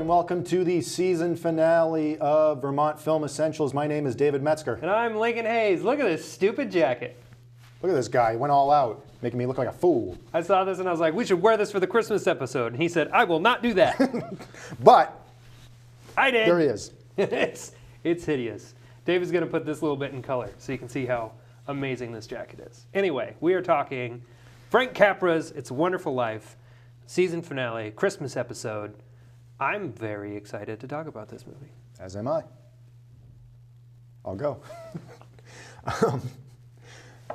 and welcome to the season finale of Vermont Film Essentials. My name is David Metzger. And I'm Lincoln Hayes. Look at this stupid jacket. Look at this guy. He went all out, making me look like a fool. I saw this and I was like, we should wear this for the Christmas episode. And he said, I will not do that. But I did. there he is. It's hideous. David's going to put this little bit in color so you can see how amazing this jacket is. Anyway, we are talking Frank Capra's It's a Wonderful Life, season finale, Christmas episode. I'm very excited to talk about this movie. As am I. I'll go.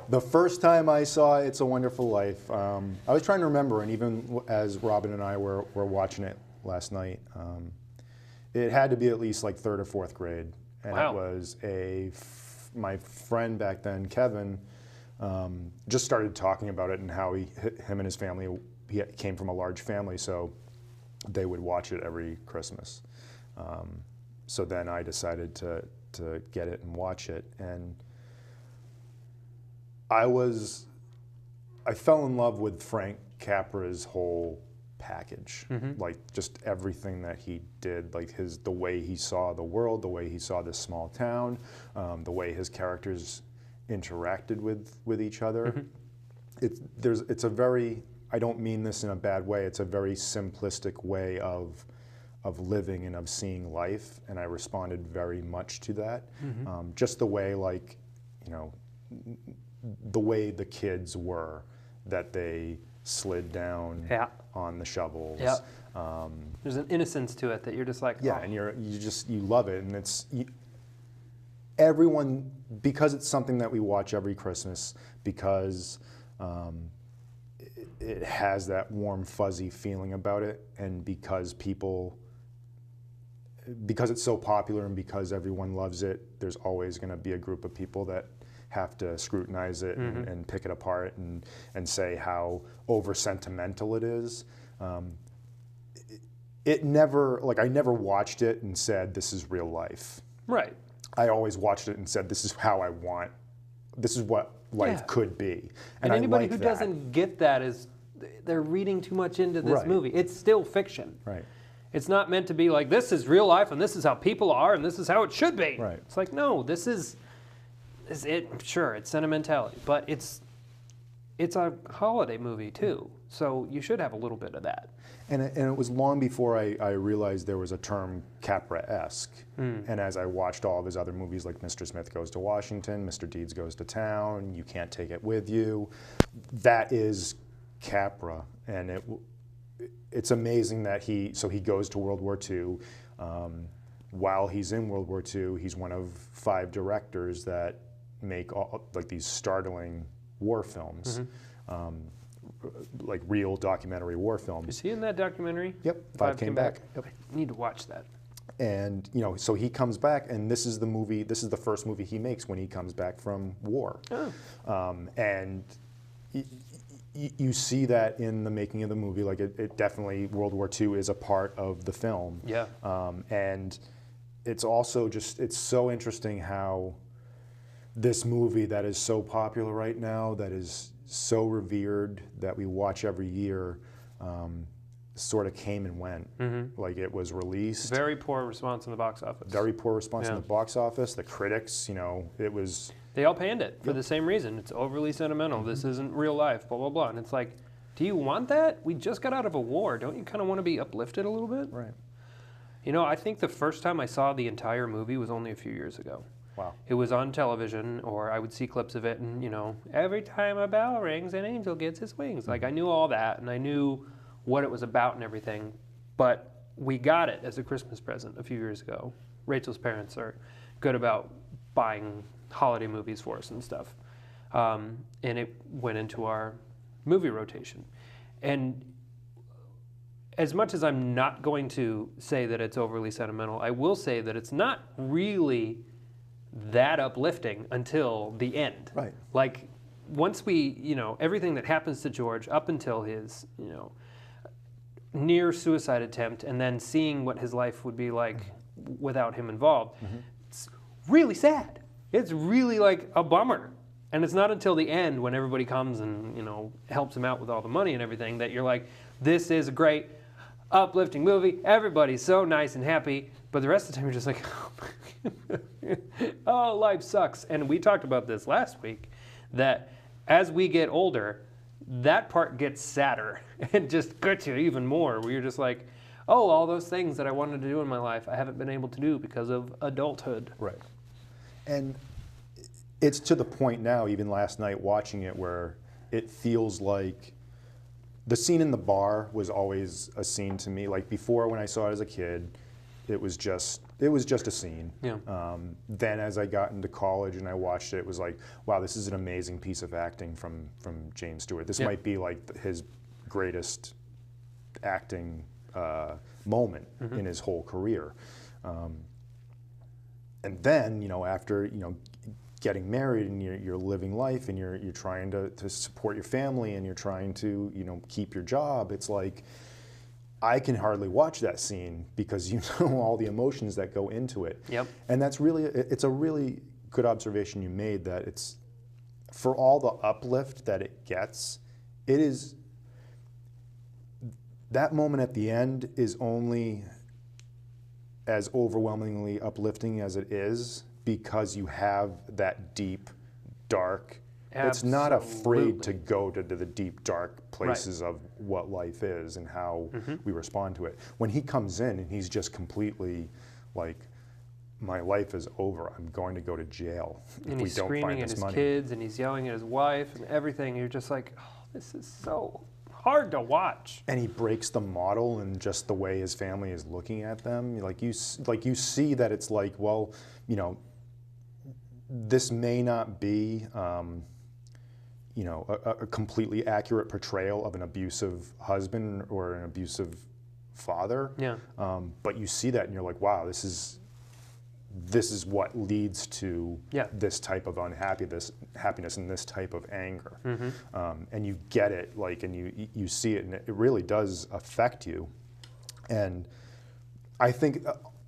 The first time I saw It's a Wonderful Life, I was trying to remember, and even as Robin and I were watching it last night, it had to be at least like third or fourth grade. And Wow. It was my friend back then, Kevin, just started talking about it and how him and his family, he came from a large family, so they would watch it every Christmas. So then I decided to get it and watch it, and I fell in love with Frank Capra's whole package, like just everything that he did, like the way he saw the world, the way he saw this small town, the way his characters interacted with each other. It's a very, I don't mean this in a bad way, it's a very simplistic way of living and of seeing life, and I responded very much to that. Just the way, like, you know, the way the kids were, that they slid down on the shovels. There's an innocence to it that you're just like, yeah, and you love it, and it's everyone, because it's something that we watch every Christmas, because it has that warm fuzzy feeling about it, and because it's so popular and because everyone loves it, there's always going to be a group of people that have to scrutinize it and pick it apart and say how over sentimental it is. It never, like, I never watched it and said this is real life. Right. I always watched it and said this is how I want, this is what life could be. And anybody who doesn't get that is, they're reading too much into this movie. It's still fiction. Right. It's not meant to be like, this is real life and this is how people are and this is how it should be. Right. It's like, no, this is it. Sure, it's sentimentality, but it's a holiday movie too, so you should have a little bit of that. And it was long before I realized there was a term Capra-esque. And as I watched all of his other movies, like Mr. Smith Goes to Washington, Mr. Deeds Goes to Town, You Can't Take It With You, that is Capra. And it's amazing that he goes to World War II. While he's in World War II, he's one of 5 directors that make like these startling war films. Like real documentary war films. Is he in that documentary? Yep, Five Came Back. Yep. I need to watch that. And so he comes back, and this is the first movie he makes when he comes back from war. And you see that in the making of the movie. Like it definitely, World War II is a part of the film. Yeah. And it's also it's so interesting how this movie that is so popular right now, that is so revered, that we watch every year, sort of came and went. Like, it was released. Very poor response in the box office. Very poor response in the box office. The critics, it was... They all panned it for the same reason. It's overly sentimental. This isn't real life, blah, blah, blah. And it's like, do you want that? We just got out of a war. Don't you kind of want to be uplifted a little bit? Right. I think the first time I saw the entire movie was only a few years ago. Wow. It was on television, or I would see clips of it, and, every time a bell rings, an angel gets his wings. Like, I knew all that, and I knew what it was about and everything, but we got it as a Christmas present a few years ago. Rachel's parents are good about buying holiday movies for us and stuff, and it went into our movie rotation. And as much as I'm not going to say that it's overly sentimental, I will say that it's not really that uplifting until the end. Right. Like, once we, everything that happens to George up until his, near suicide attempt, and then seeing what his life would be like without him involved, it's really sad. It's really like a bummer. And it's not until the end, when everybody comes and, helps him out with all the money and everything, that you're like, this is great. uplifting movie. Everybody's so nice and happy, but the rest of the time you're just like, oh, life sucks. And we talked about this last week, that as we get older, that part gets sadder and just gets you even more, where you're just like, oh, all those things that I wanted to do in my life, I haven't been able to do because of adulthood. Right. And it's to the point now, even last night watching it, where it feels like the scene in the bar was always a scene to me. Like before, when I saw it as a kid, it was just a scene. Yeah. Then as I got into college and I watched it, it was like, wow, this is an amazing piece of acting from James Stewart. This might be like his greatest acting moment in his whole career. And then, after, getting married and you're living life and you're trying to support your family and you're trying to, keep your job, it's like, I can hardly watch that scene because all the emotions that go into it. Yep. And it's a really good observation you made, that it's, for all the uplift that it gets, that moment at the end is only as overwhelmingly uplifting as it is because you have that deep, dark. Absolutely. It's not afraid to go to the deep, dark places of what life is and how we respond to it. When he comes in and he's just completely like, my life is over. I'm going to go to jail and if we don't find this money. And he's screaming at his kids and he's yelling at his wife and everything. You're just like, oh, this is so hard to watch. And he breaks the model and just the way his family is looking at them. Like you see that it's like, well, this may not be, a completely accurate portrayal of an abusive husband or an abusive father. Yeah. But you see that and you're like, wow, this is what leads to this type of happiness and this type of anger. And you get it, and you see it, and it really does affect you. And I think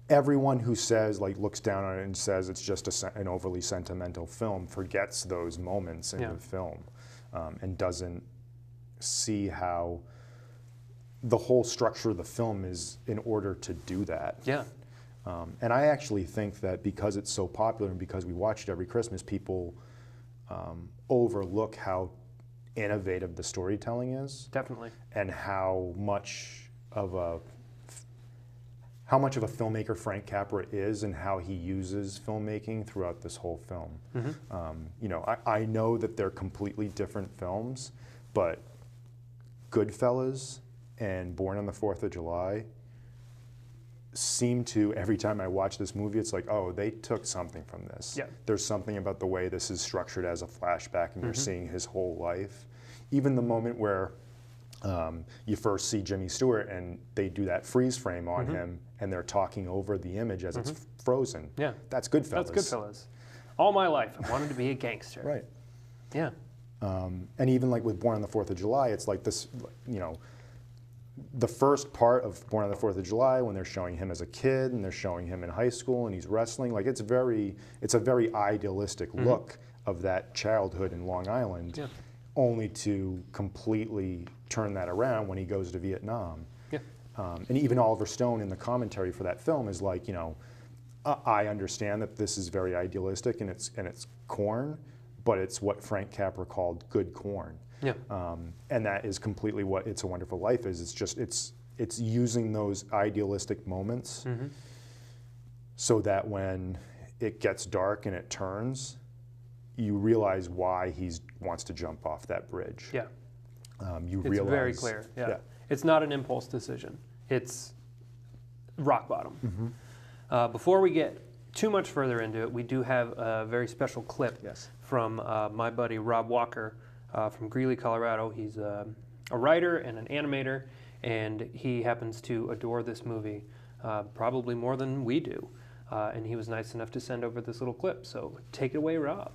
everyone who looks down on it and says it's just an overly sentimental film forgets those moments in the film, and doesn't see how the whole structure of the film is in order to do that. Yeah. And I actually think that because it's so popular and because we watch it every Christmas, people overlook how innovative the storytelling is. Definitely. And how much of a filmmaker Frank Capra is and how he uses filmmaking throughout this whole film. I know that they're completely different films, but Goodfellas and Born on the 4th of July seem to, every time I watch this movie, it's like, oh, they took something from this. Yeah. There's something about the way this is structured as a flashback and you're seeing his whole life. Even the moment where you first see Jimmy Stewart and they do that freeze frame on him and they're talking over the image as it's frozen. Yeah. That's Goodfellas. That's Goodfellas. All my life, I wanted to be a gangster. Right. Yeah. And even like with Born on the 4th of July, it's like this, the first part of Born on the 4th of July, when they're showing him as a kid and they're showing him in high school and he's wrestling, like it's a very idealistic look of that childhood in Long Island, only to completely turn that around when he goes to Vietnam. Yeah. And even Oliver Stone in the commentary for that film is like, I understand that this is very idealistic and it's corn, but it's what Frank Capra called good corn. Yeah. And that is completely what It's a Wonderful Life is. It's just, it's using those idealistic moments so that when it gets dark and it turns, you realize why he wants to jump off that bridge. Yeah. You it's realize, very clear. Yeah. It's not an impulse decision. It's rock bottom. Before we get too much further into it, we do have a very special clip from my buddy Rob Walker, from Greeley, Colorado. He's a writer and an animator, and he happens to adore this movie probably more than we do. And he was nice enough to send over this little clip. So take it away, Rob.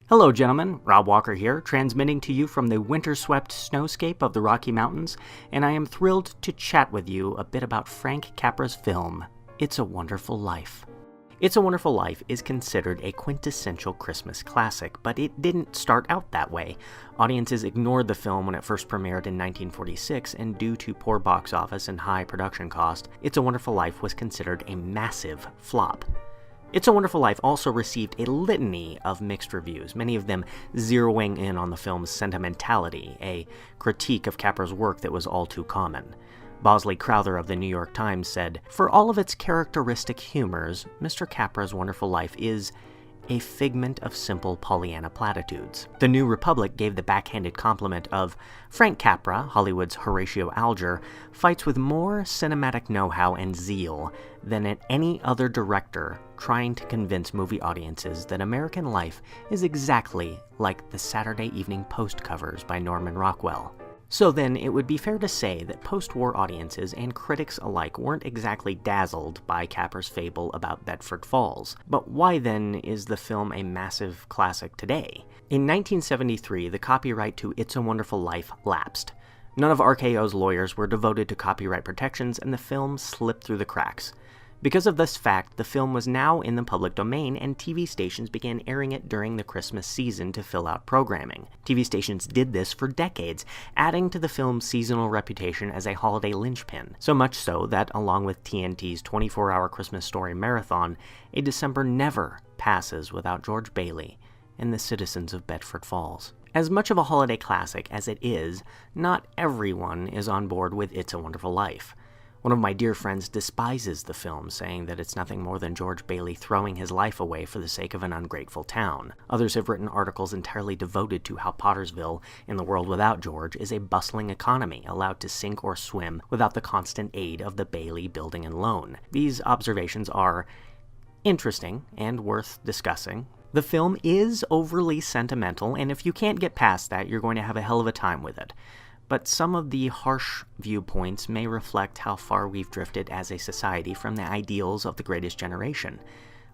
Hello, gentlemen. Rob Walker here, transmitting to you from the winter-swept snowscape of the Rocky Mountains, and I am thrilled to chat with you a bit about Frank Capra's film, It's a Wonderful Life. It's a Wonderful Life is considered a quintessential Christmas classic, but it didn't start out that way. Audiences ignored the film when it first premiered in 1946, and due to poor box office and high production cost, It's a Wonderful Life was considered a massive flop. It's a Wonderful Life also received a litany of mixed reviews, many of them zeroing in on the film's sentimentality, a critique of Capra's work that was all too common. Bosley Crowther of the New York Times said, "For all of its characteristic humors, Mr. Capra's Wonderful Life is a figment of simple Pollyanna platitudes." The New Republic gave the backhanded compliment of, "Frank Capra, Hollywood's Horatio Alger, fights with more cinematic know-how and zeal than any other director trying to convince movie audiences that American life is exactly like the Saturday Evening Post covers by Norman Rockwell." So then, it would be fair to say that post-war audiences and critics alike weren't exactly dazzled by Capra's fable about Bedford Falls. But why then is the film a massive classic today? In 1973, the copyright to It's a Wonderful Life lapsed. None of RKO's lawyers were devoted to copyright protections, and the film slipped through the cracks. Because of this fact, the film was now in the public domain, and TV stations began airing it during the Christmas season to fill out programming. TV stations did this for decades, adding to the film's seasonal reputation as a holiday linchpin, so much so that, along with TNT's 24-hour Christmas Story marathon, a December never passes without George Bailey and the citizens of Bedford Falls. As much of a holiday classic as it is, not everyone is on board with It's a Wonderful Life. One of my dear friends despises the film, saying that it's nothing more than George Bailey throwing his life away for the sake of an ungrateful town. Others have written articles entirely devoted to how Pottersville, in the world without George, is a bustling economy, allowed to sink or swim without the constant aid of the Bailey Building and Loan. These observations are interesting and worth discussing. The film is overly sentimental, and if you can't get past that, you're going to have a hell of a time with it. But some of the harsh viewpoints may reflect how far we've drifted as a society from the ideals of the greatest generation,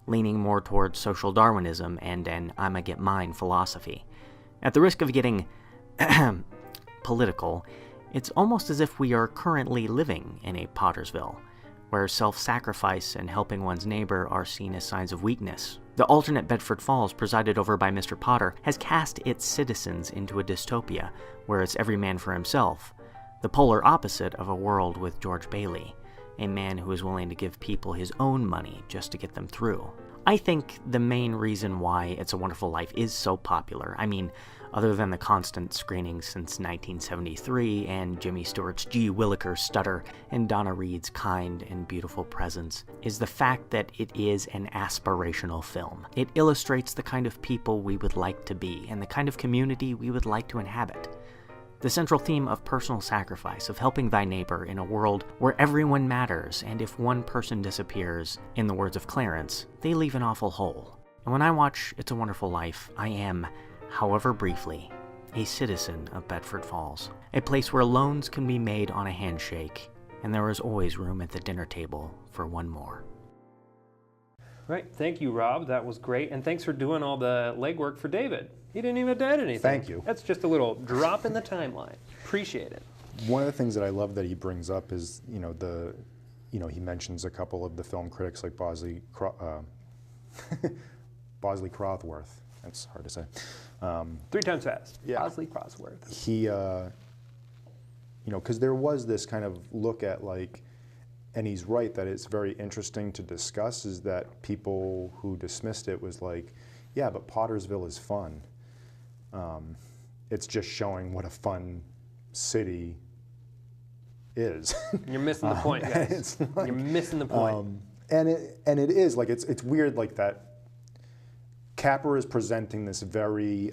leaning more towards social Darwinism and an I'ma get mine philosophy. At the risk of getting political, it's almost as if we are currently living in a Pottersville, where self-sacrifice and helping one's neighbor are seen as signs of weakness. The alternate Bedford Falls, presided over by Mr. Potter, has cast its citizens into a dystopia, where it's every man for himself, the polar opposite of a world with George Bailey, a man who is willing to give people his own money just to get them through. I think the main reason why It's a Wonderful Life is so popular, other than the constant screenings since 1973 and Jimmy Stewart's G. Willikers stutter and Donna Reed's kind and beautiful presence, is the fact that it is an aspirational film. It illustrates the kind of people we would like to be and the kind of community we would like to inhabit. The central theme of personal sacrifice, of helping thy neighbor in a world where everyone matters, and if one person disappears, in the words of Clarence, they leave an awful hole. And when I watch It's a Wonderful Life, I am, however briefly, a citizen of Bedford Falls, a place where loans can be made on a handshake, and there is always room at the dinner table for one more. Right, thank you, Rob. That was great, and thanks for doing all the legwork for David. He didn't even add anything. Thank you. That's just a little drop in the timeline. Appreciate it. One of the things that I love that he brings up is, he mentions a couple of the film critics like Bosley Crowther. That's hard to say. 3 times fast. Yeah. Bosley Crowther. He, because there was this kind of look at and he's right that it's very interesting to discuss, is that people who dismissed it was like, yeah, but Pottersville is fun. It's just showing what a fun city is. You're missing the point, guys. You're missing the point. And it is it's weird that Capra is presenting this very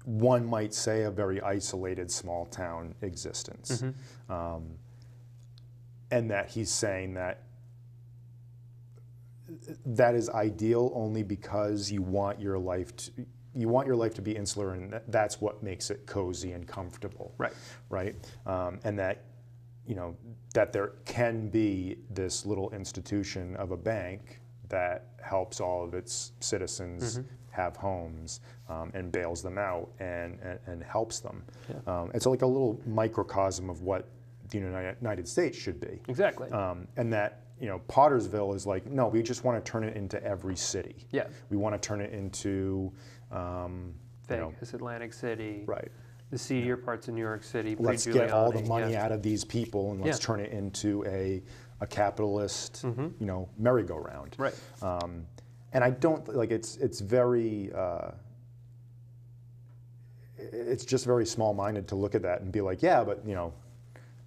one might say a very isolated small town existence, and that he's saying that is ideal only because you want your life to be insular, and that's what makes it cozy and comfortable. Right. And that that there can be this little institution of a bank that helps all of its citizens have homes and bails them out and helps them. Yeah. It's like a little microcosm of what the United States should be. Exactly. And that, Pottersville is like, no, we just want to turn it into every city. Yeah. We want to turn it into, Vegas, Atlantic City. right. The seedier parts of New York City. Let's get all the pre-Giuliani, money out of these people and let's turn it into a capitalist, merry-go-round. Right. And I don't like it's very. It's just very small-minded to look at that and be like, yeah, but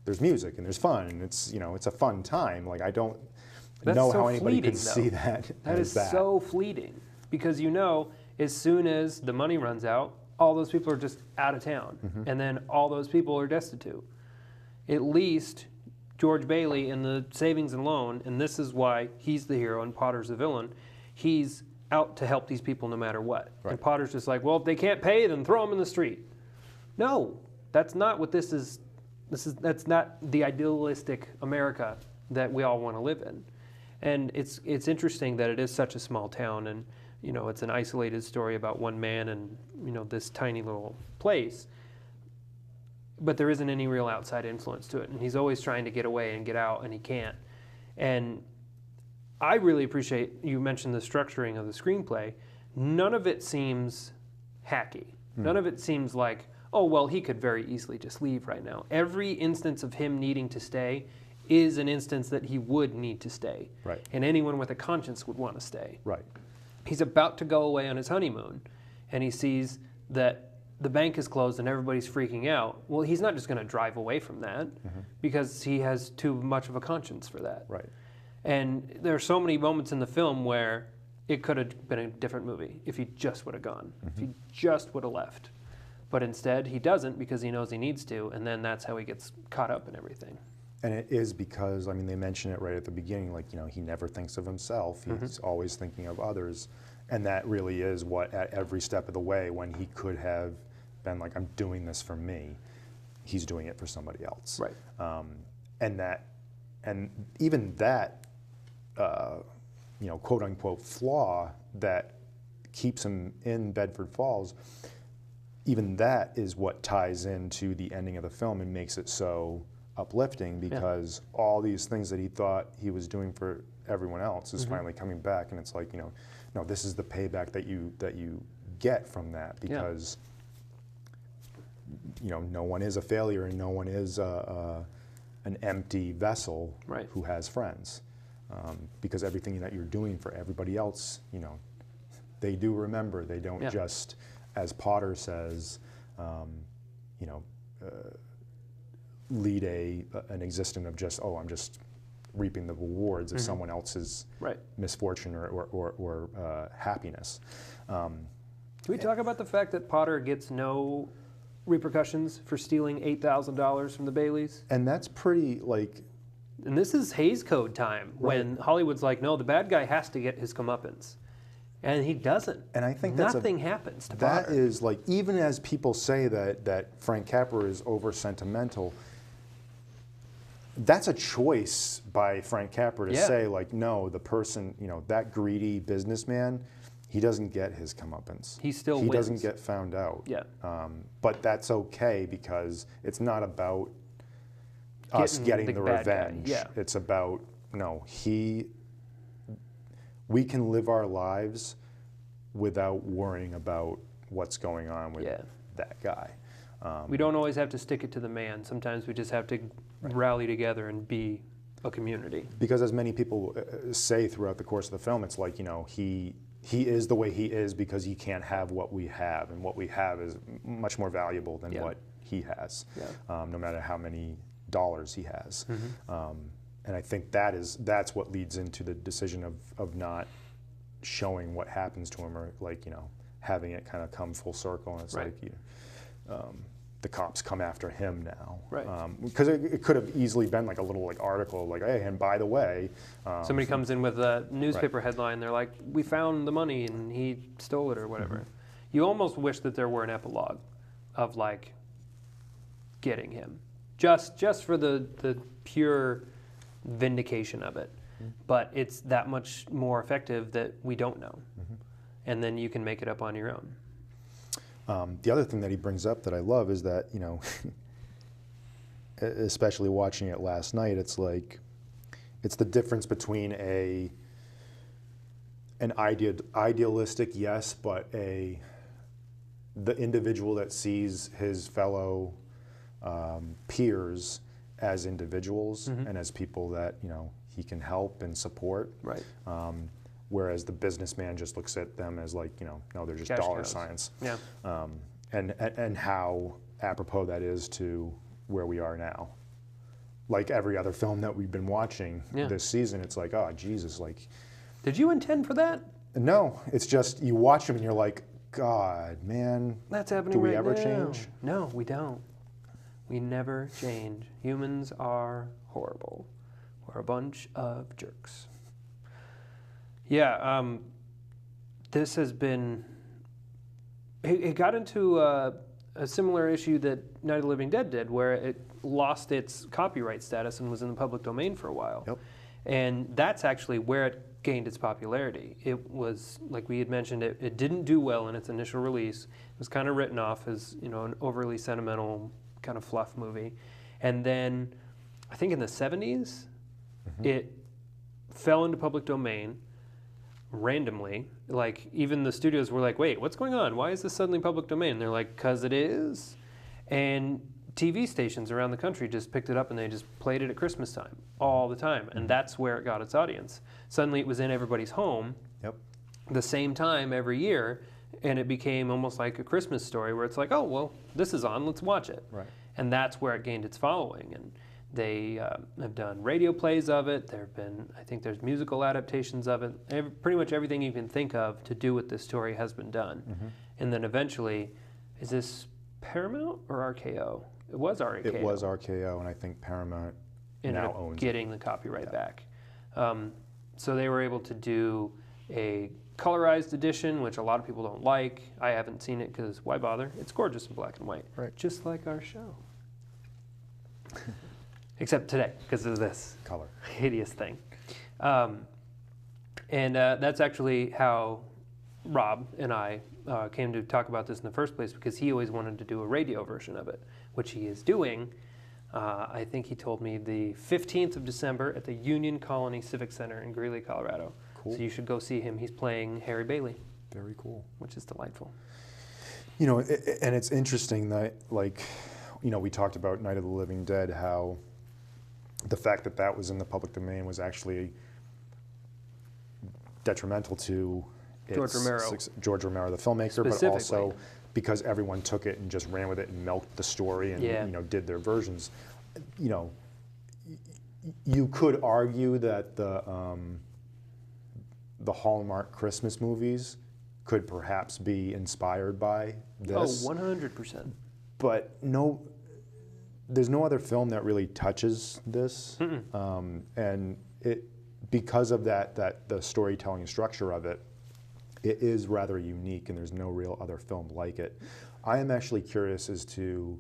there's music and there's fun and it's a fun time. Like I don't know how anybody could see that. That is so fleeting because as soon as the money runs out, all those people are just out of town, and then all those people are destitute. At least George Bailey in the Savings and Loan, and this is why he's the hero and Potter's the villain. He's out to help these people no matter what. Right. And Potter's just like, well, if they can't pay, then throw them in the street. No, that's not what this is. That's not the idealistic America that we all want to live in. And it's interesting that it is such a small town, and it's an isolated story about one man and this tiny little place. But there isn't any real outside influence to it, and he's always trying to get away and get out, and he can't. And I really appreciate you mentioned the structuring of the screenplay. None of it seems hacky. None of it seems like, oh, well, he could very easily just leave right now. Every instance of him needing to stay is an instance that he would need to stay. Right. And anyone with a conscience would want to stay. Right. He's about to go away on his honeymoon, and he sees that the bank is closed and everybody's freaking out. Well, he's not just going to drive away from that because he has too much of a conscience for that. Right. And there are so many moments in the film where it could have been a different movie if he just would have gone, if he just would have left. But instead, he doesn't because he knows he needs to, and then that's how he gets caught up in everything. And it is because, they mention it right at the beginning, he never thinks of himself. He's always thinking of others. And that really is what, at every step of the way, when he could have been like, I'm doing this for me, he's doing it for somebody else. Right. And even that, quote unquote flaw that keeps him in Bedford Falls, even that is what ties into the ending of the film and makes it so uplifting because all these things that he thought he was doing for everyone else is finally coming back, and it's like, no, this is the payback that you get from that because no one is a failure and no one is an empty vessel who has friends, because everything that you're doing for everybody else, they do remember. They don't just, as Potter says, lead an existence of just, I'm just reaping the rewards of someone else's misfortune or happiness. Can we talk about the fact that Potter gets no repercussions for stealing $8,000 from the Baileys? And that's pretty And this is Hays Code time when Hollywood's like, no, the bad guy has to get his comeuppance. And he doesn't. And I think nothing happens to Potter. That is even as people say that Frank Capra is over sentimental, that's a choice by Frank Capra to say no, the person, that greedy businessman, he doesn't get his comeuppance. He wins. Doesn't get found out. Yeah. But that's okay because it's not about us getting the revenge. Yeah. It's about we can live our lives without worrying about what's going on with that guy. We don't always have to stick it to the man. Sometimes we just have to rally together and be a community. Because as many people say throughout the course of the film, it's like, he is the way he is because he can't have what we have, and what we have is much more valuable than what he has, no matter how many dollars he has. And I think that's what leads into the decision of not showing what happens to him, or having it kind of come full circle, and it's the cops come after him now. Because it could have easily been a little article hey, and by the way, somebody comes in with a newspaper headline, they're like, we found the money and he stole it or whatever. You almost wish that there were an epilogue of getting him, just for the pure vindication of it. But it's that much more effective that we don't know, and then you can make it up on your own. The other thing that he brings up that I love is that especially watching it last night, it's like, it's the difference between an idealistic, yes, but the individual that sees his fellow peers as individuals and as people that, you know, he can help and support. Right. Whereas the businessman just looks at them as like, you know, no, they're just Cash dollar cows. signs. Yeah. And how apropos that is to where we are now. Like every other film that we've been watching this season, it's like, oh, Jesus, like. Did you intend for that? No, it's just you watch them and you're like, God, man. That's happening Do we right ever now. change? No, we don't. We never change. Humans are horrible. We're a bunch of jerks. Yeah, this has been. It got into a similar issue that Night of the Living Dead did, where it lost its copyright status and was in the public domain for a while. Yep. And that's actually where it gained its popularity. It was, like we had mentioned, it didn't do well in its initial release. It was kind of written off as, you know, an overly sentimental kind of fluff movie. And then, I think in the 70s, it fell into public domain randomly. Like, even the studios were like, wait, what's going on? Why is this suddenly public domain? And they're like, 'cause it is. And TV stations around the country just picked it up and they just played it at Christmas time all the time. And that's where it got its audience. Suddenly it was in everybody's home the same time every year, and it became almost like a Christmas story where it's like, oh, well, this is on, let's watch it. Right. And that's where it gained its following. And they have done radio plays of it. There have been, I think there's musical adaptations of it. Pretty much everything you can think of to do with this story has been done. And then eventually, is this Paramount or RKO? It was RKO. It was RKO, and I think Paramount ended now up owns getting the copyright back. So they were able to do a colorized edition, which a lot of people don't like. I haven't seen it because why bother? It's gorgeous in black and white, Right. just like our show. Except today, because of this color. hideous thing. And that's actually how Rob and I came to talk about this in the first place, because he always wanted to do a radio version of it, which he is doing. I think he told me the 15th of December at the Union Colony Civic Center in Greeley, Colorado. Cool. So you should go see him. He's playing Harry Bailey, Very cool. which is delightful. You know, and it's interesting that, like, you know, we talked about Night of the Living Dead, how the fact that that was in the public domain was actually detrimental to George Romero. George Romero, the filmmaker, but Specifically. also because everyone took it and just ran with it and milked the story and you know, did their versions. You know, you could argue that the Hallmark Christmas movies could perhaps be inspired by this. Oh, 100%. But no, there's no other film that really touches this, and it, because of that the storytelling structure of it, it is rather unique, and there's no real other film like it. I am actually curious as to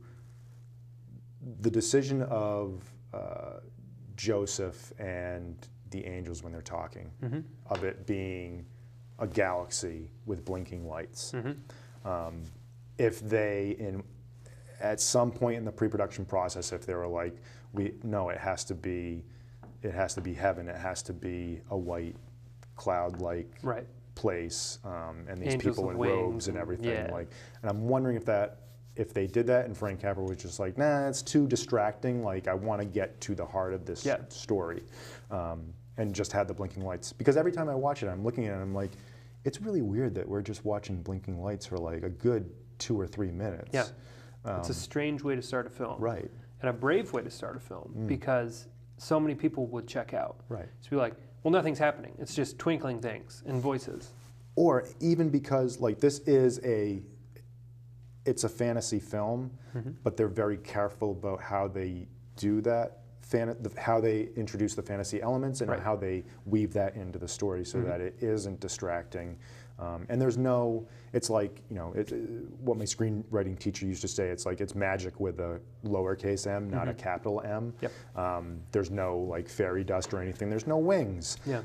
the decision of Joseph and the angels when they're talking, of it being a galaxy with blinking lights. If they, at some point in the pre-production process, if they were like, no, it has to be heaven, it has to be a white cloud-like place, and these Angels people in with robes wings and everything. yeah. Like, and I'm wondering if they did that, and Frank Capra was just like, nah, it's too distracting. Like, I want to get to the heart of this story, and just had the blinking lights. Because every time I watch it, I'm looking at it, and I'm like, it's really weird that we're just watching blinking lights for like a good 2 or 3 minutes. Yeah. It's a strange way to start a film. Right. And a brave way to start a film, because so many people would check out. Right. To be like, well, nothing's happening. It's just twinkling things and voices. Or even because, like, this is it's a fantasy film, but they're very careful about how they do that, how they introduce the fantasy elements and how they weave that into the story so that it isn't distracting. And there's no, it's like, you know, what my screenwriting teacher used to say, it's like, it's magic with a lowercase m, not a capital M. Yep. There's no, like, fairy dust or anything. There's no wings. Yeah.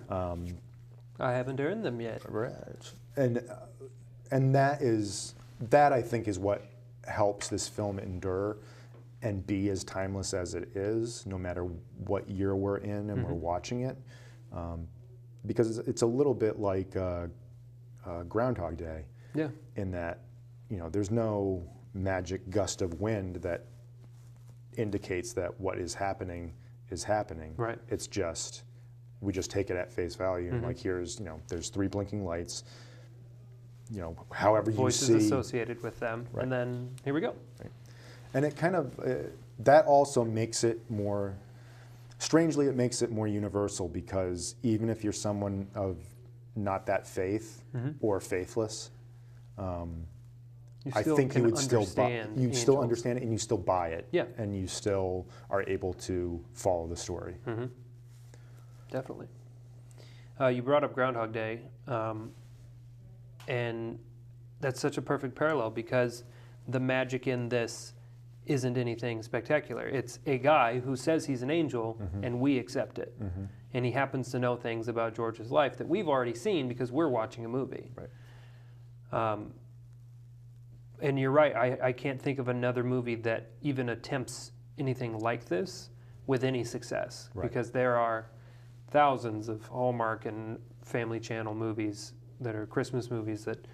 I haven't earned them yet. Right. And that I think is what helps this film endure, and be as timeless as it is, no matter what year we're in and we're watching it. Because it's a little bit like Groundhog Day, in that, you know, there's no magic gust of wind that indicates that what is happening is happening. Right. It's just, we just take it at face value. And like, here's, you know, there's 3 blinking lights, you know, however you see. Voices associated with them, and then here we go. Right. And it kind of, that also makes it more, strangely, it makes it more universal, because even if you're someone of not that faith or faithless, I think you would still still understand it, and you still buy it, and you still are able to follow the story. Definitely. You brought up Groundhog Day, and that's such a perfect parallel, because the magic in this isn't anything spectacular. It's a guy who says he's an angel, and we accept it. And he happens to know things about George's life that we've already seen because we're watching a movie. Right. And you're right, I can't think of another movie that even attempts anything like this with any success. Right. Because there are thousands of Hallmark and Family Channel movies that are Christmas movies that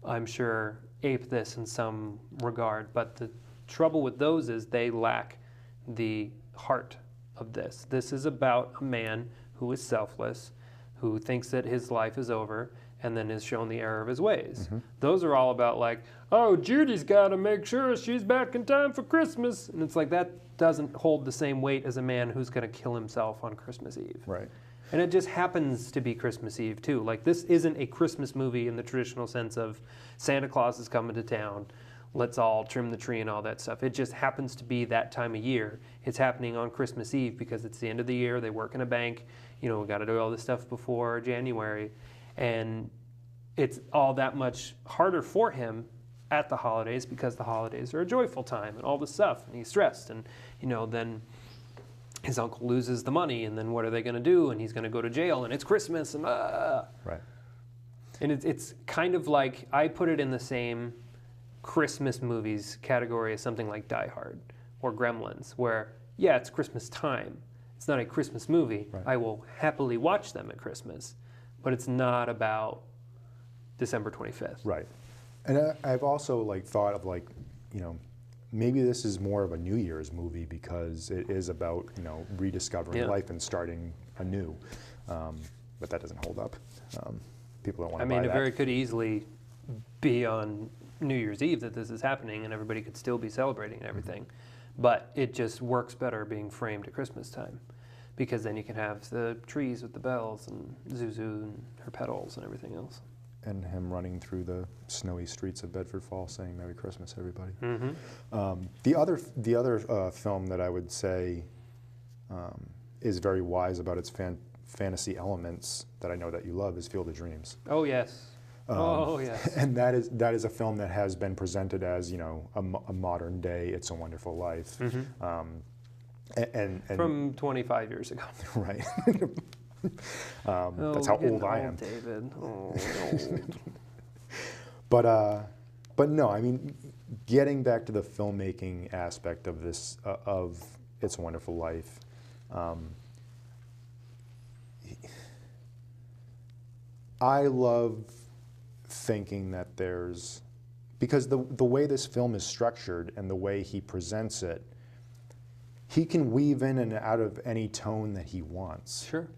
I'm sure ape this in some regard. But the trouble with those is they lack the heart of this. This is about a man who is selfless, who thinks that his life is over, and then is shown the error of his ways. Those are all about like, oh, Judy's got to make sure she's back in time for Christmas. And it's like, that doesn't hold the same weight as a man who's going to kill himself on Christmas Eve. Right. And it just happens to be Christmas Eve, too. Like, this isn't a Christmas movie in the traditional sense of Santa Claus is coming to town, let's all trim the tree and all that stuff. It just happens to be that time of year. It's happening on Christmas Eve because it's the end of the year. They work in a bank. You know, we got to do all this stuff before January. And it's all that much harder for him at the holidays, because the holidays are a joyful time and all this stuff. And he's stressed. And, you know, then his uncle loses the money, and then what are they going to do? And he's going to go to jail, and it's Christmas, and Right. And it's kind of like, I put it in the same Christmas movies category as something like Die Hard or Gremlins, where, yeah, it's Christmas time. It's not a Christmas movie. Right. I will happily watch them at Christmas, but it's not about December 25th. Right. And I've also like thought of like, you know, maybe this is more of a New Year's movie, because it is about, you know, rediscovering life and starting anew. But that doesn't hold up. People don't want to buy that. It very could easily be on New Year's Eve that this is happening, and everybody could still be celebrating and everything. But it just works better being framed at Christmas time, because then you can have the trees with the bells and Zuzu and her petals and everything else. And him running through the snowy streets of Bedford Falls saying Merry Christmas, everybody. The other film that I would say is very wise about its fantasy elements that I know that you love is Field of Dreams. Oh, yes. Yes. And that is a film that has been presented as, you know, a modern day It's a Wonderful Life. And from 25 years ago. Right. That's how old I am. David. Oh, old. But no, I mean, getting back to the filmmaking aspect of this, of It's a Wonderful Life, I love thinking that there's, because the way this film is structured and the way he presents it, he can weave in and out of any tone that he wants. Sure.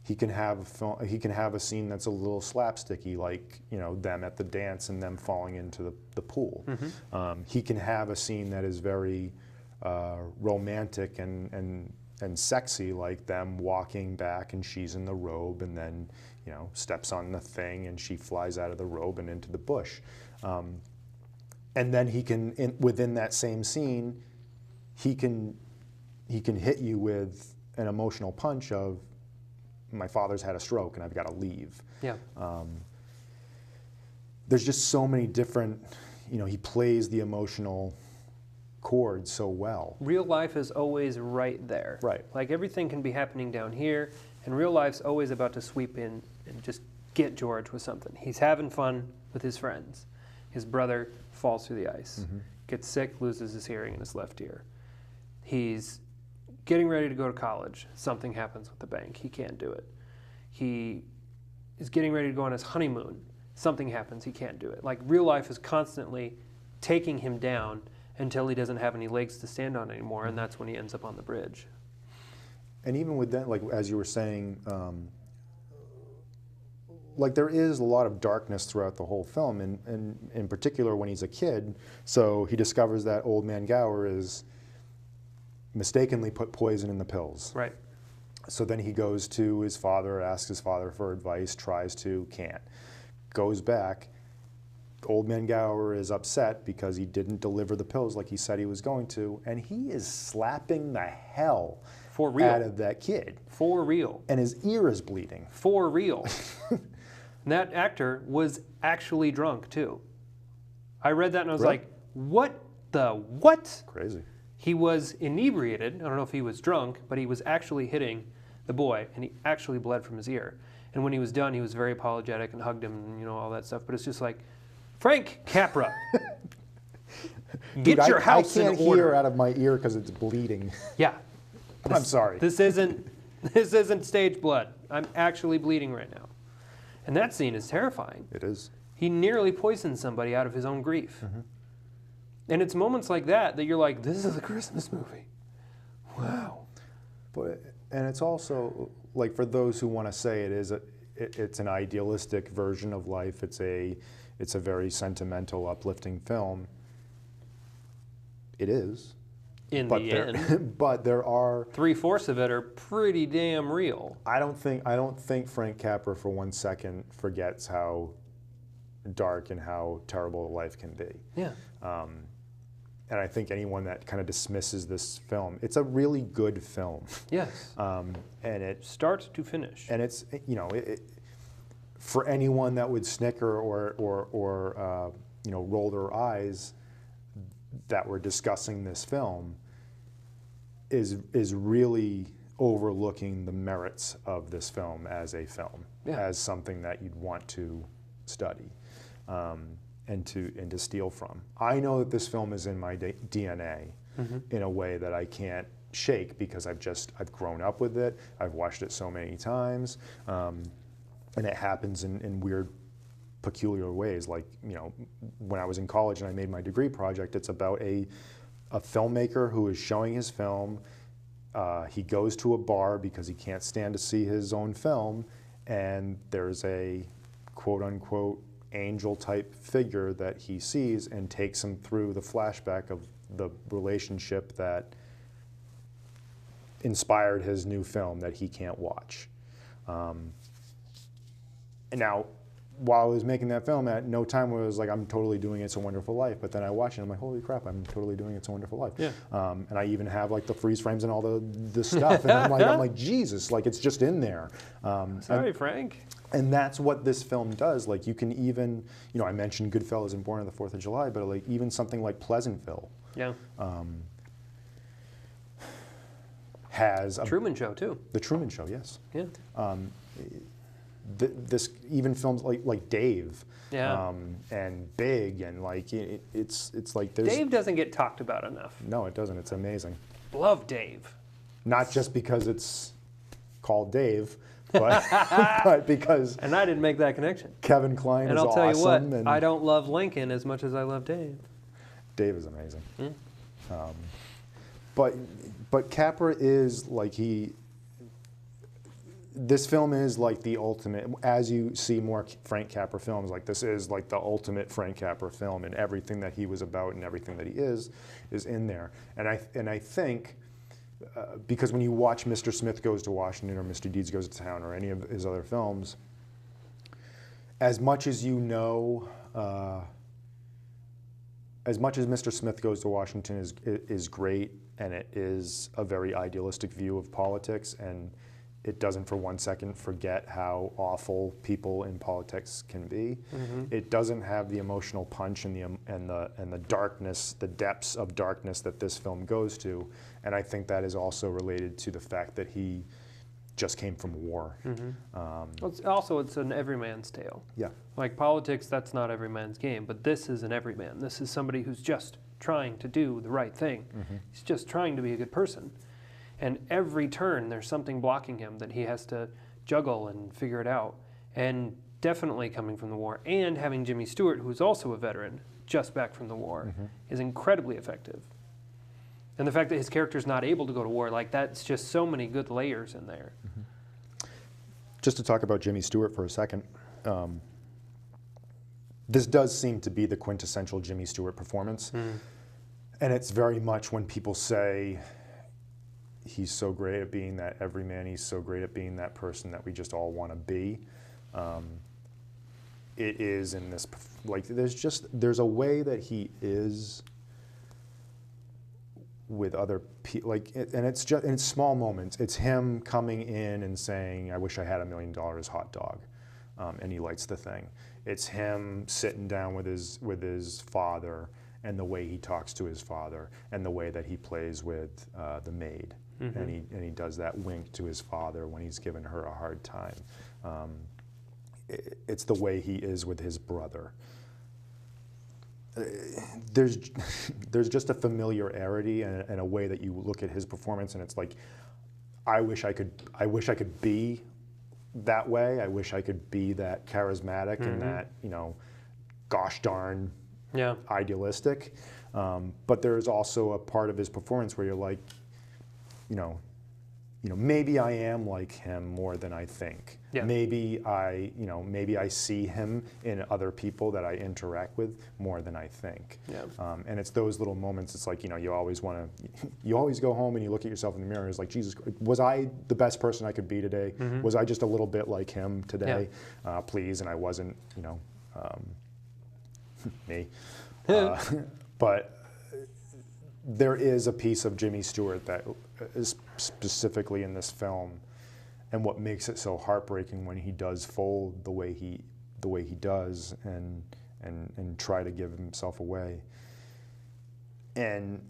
He can have a scene that's a little slapsticky, like, you know, them at the dance and them falling into the pool. He can have a scene that is very romantic and sexy, like them walking back and she's in the robe, and then, you know, steps on the thing and she flies out of the robe and into the bush. And then he can, within that same scene, he can hit you with an emotional punch of, my father's had a stroke and I've got to leave. Yeah. There's just so many different, you know, he plays the emotional chords so well. Real life is always right there. Right. Like, everything can be happening down here, and real life's always about to sweep in and just get George with something. He's having fun with his friends. His brother falls through the ice, gets sick, loses his hearing in his left ear. He's getting ready to go to college. Something happens with the bank. He can't do it. He is getting ready to go on his honeymoon. Something happens. He can't do it. Like, real life is constantly taking him down until he doesn't have any legs to stand on anymore, and that's when he ends up on the bridge. And even with that, like as you were saying, like there is a lot of darkness throughout the whole film, and in particular when he's a kid. So he discovers that Old Man Gower is mistakenly put poison in the pills. Right. So then he goes to his father, asks his father for advice, tries to, can't. Goes back. Old Man Gower is upset because he didn't deliver the pills like he said he was going to, and he is slapping the hell For real. out of that kid. For real. And his ear is bleeding. For real. And that actor was actually drunk, too. I read that and I was Really? like, what the what? Crazy. He was inebriated. I don't know if he was drunk, but he was actually hitting the boy, and he actually bled from his ear. And when he was done, he was very apologetic and hugged him and, you know, all that stuff. But it's just like, Frank Capra, get your house in order. I can't hear out of my ear because it's bleeding. Yeah. I'm sorry. This isn't stage blood. I'm actually bleeding right now. And that scene is terrifying. It is. He nearly poisoned somebody out of his own grief. Mm-hmm. And it's moments like that that you're like, this is a Christmas movie. Wow. And it's also, like, for those who want to say it's an idealistic version of life, it's a very sentimental, uplifting film. It is. In the end. But there are 3/4 of it are pretty damn real. I don't think Frank Capra for 1 second forgets how dark and how terrible life can be. Yeah. And I think anyone that kind of dismisses this film, it's a really good film. Yes. And it Start to finish. and it's, you know, for anyone that would snicker or you know, roll their eyes that we're discussing this film is really overlooking the merits of this film as a film, Yeah. as something that you'd want to study and to steal from. I know that this film is in my DNA in a way that I can't shake because I've grown up with it. I've watched it so many times, and it happens in weird, peculiar ways. Like, you know, when I was in college and I made my degree project, it's about a filmmaker who is showing his film. He goes to a bar because he can't stand to see his own film, and there's a quote-unquote angel-type figure that he sees and takes him through the flashback of the relationship that inspired his new film that he can't watch. And now, while I was making that film, at no time was like, I'm totally doing It's a Wonderful Life, but then I watch it and I'm like, holy crap, I'm totally doing It's a Wonderful Life. Yeah. And I even have like the freeze frames and all the stuff, and I'm like, Jesus, like it's just in there. Sorry, Frank. And that's what this film does. Like, you can even, you know, I mentioned Goodfellas and Born on the 4th of July, but like even something like Pleasantville Yeah. has Truman Show, too. The Truman Show, yes. Yeah. This even films like Dave, Yeah. and Big, and like it's like there's Dave doesn't get talked about enough. No, it doesn't. It's amazing. Love Dave. Not just because it's called Dave, but but because And I didn't make that connection. Kevin Kline And is I'll tell you what, awesome, and I don't love Lincoln as much as I love Dave. Dave is amazing. But Capra is like this film is like the ultimate, as you see more Frank Capra films, like this is like the ultimate Frank Capra film, and everything that he was about and everything that he is in there. And I think, because when you watch Mr. Smith Goes to Washington or Mr. Deeds Goes to Town or any of his other films, as much as you know, as much as Mr. Smith Goes to Washington is great, and it is a very idealistic view of politics, and it doesn't for 1 second forget how awful people in politics can be. It doesn't have the emotional punch and the darkness, the depths of darkness that this film goes to, and I think that is also related to the fact that he just came from war. Well, it's an everyman's tale. Yeah. Like politics, that's not every man's game, but this is an everyman. This is somebody who's just trying to do the right thing. He's just trying to be a good person. And every turn, there's something blocking him that he has to juggle and figure it out. And definitely coming from the war, and having Jimmy Stewart, who's also a veteran, just back from the war, is incredibly effective. And the fact that his character's not able to go to war, like that's just so many good layers in there. Just to talk about Jimmy Stewart for a second, this does seem to be the quintessential Jimmy Stewart performance. And it's very much when people say he's so great at being that everyman, he's so great at being that person that we just all want to be. It is in this, like, there's a way that he is with other people, like, and it's just in small moments. It's him coming in and saying, "I wish I had $1 million hot dog," and he lights the thing. It's him sitting down with his father, and the way he talks to his father, and the way that he plays with the maid, and he does that wink to his father when he's giving her a hard time. It's the way he is with his brother. There's just a familiarity and a way that you look at his performance, and it's like, I wish I could be that way. I wish I could be that charismatic and that, gosh darn idealistic. But there's also a part of his performance where you're like, maybe I am like him more than I think. Yeah. Maybe I see him in other people that I interact with more than I think. Yeah. And it's those little moments. It's like, you always go home and you look at yourself in the mirror and it's like, Jesus, was I the best person I could be today? Was I just a little bit like him today? Yeah. Please, and I wasn't, me. But there is a piece of Jimmy Stewart that is specifically in this film, and what makes it so heartbreaking when he does fold the way he does and try to give himself away. And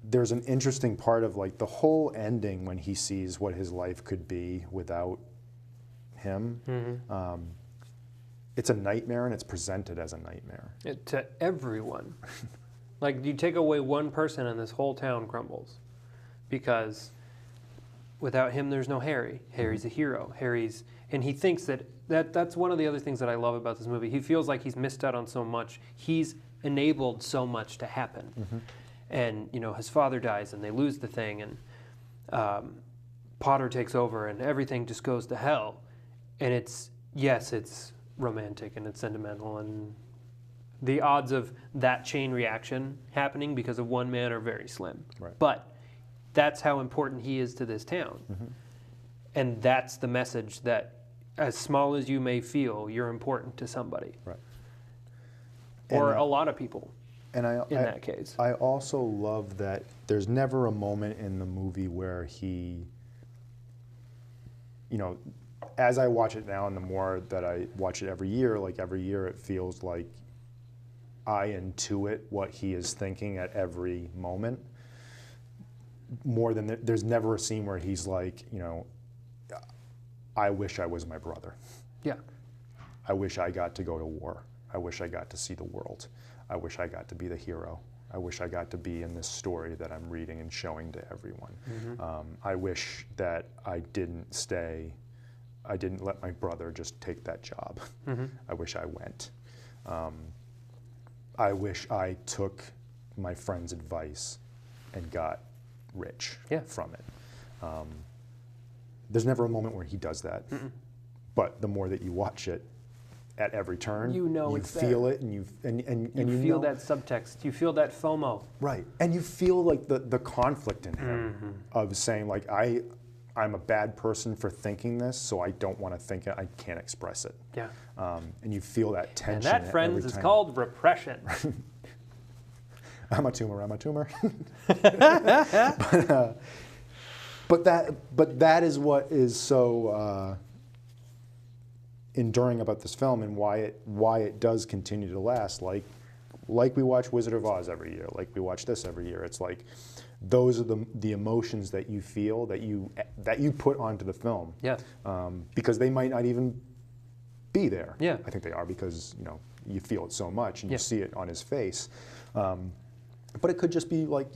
there's an interesting part of like the whole ending when he sees what his life could be without him. It's a nightmare, and it's presented as a nightmare. To everyone. Like, you take away one person and this whole town crumbles. Because without him, there's no Harry. Harry's a hero. And he thinks that's one of the other things that I love about this movie. He feels like he's missed out on so much. He's enabled so much to happen. And, his father dies and they lose the thing, and Potter takes over and everything just goes to hell. And it's romantic and it's sentimental, and the odds of that chain reaction happening because of one man are very slim. Right. But that's how important he is to this town. And that's the message that, as small as you may feel, you're important to somebody. Right. Or a lot of people in that case. I also love that there's never a moment in the movie where he, as I watch it now and the more that I watch it every year it feels like I intuit what he is thinking at every moment. More than there's never a scene where he's like, I wish I was my brother. Yeah. I wish I got to go to war. I wish I got to see the world. I wish I got to be the hero. I wish I got to be in this story that I'm reading and showing to everyone. I wish that I didn't let my brother just take that job. I wish I went. I wish I took my friend's advice and got rich from it. There's never a moment where he does that. But the more that you watch it, at every turn, you feel it, and you feel that subtext. You feel that FOMO. Right, and you feel like the conflict in him of saying like I'm a bad person for thinking this, so I don't want to think it. I can't express it. Yeah. And you feel that tension. And that, friends, is called repression. I'm a tumor. But that is what is so enduring about this film, and why it does continue to last. Like we watch Wizard of Oz every year. Like we watch this every year. It's like those are the emotions that you feel that you put onto the film. Yeah. Because they might not even be there. Yeah. I think they are, because you feel it so much and you see it on his face. But it could just be like,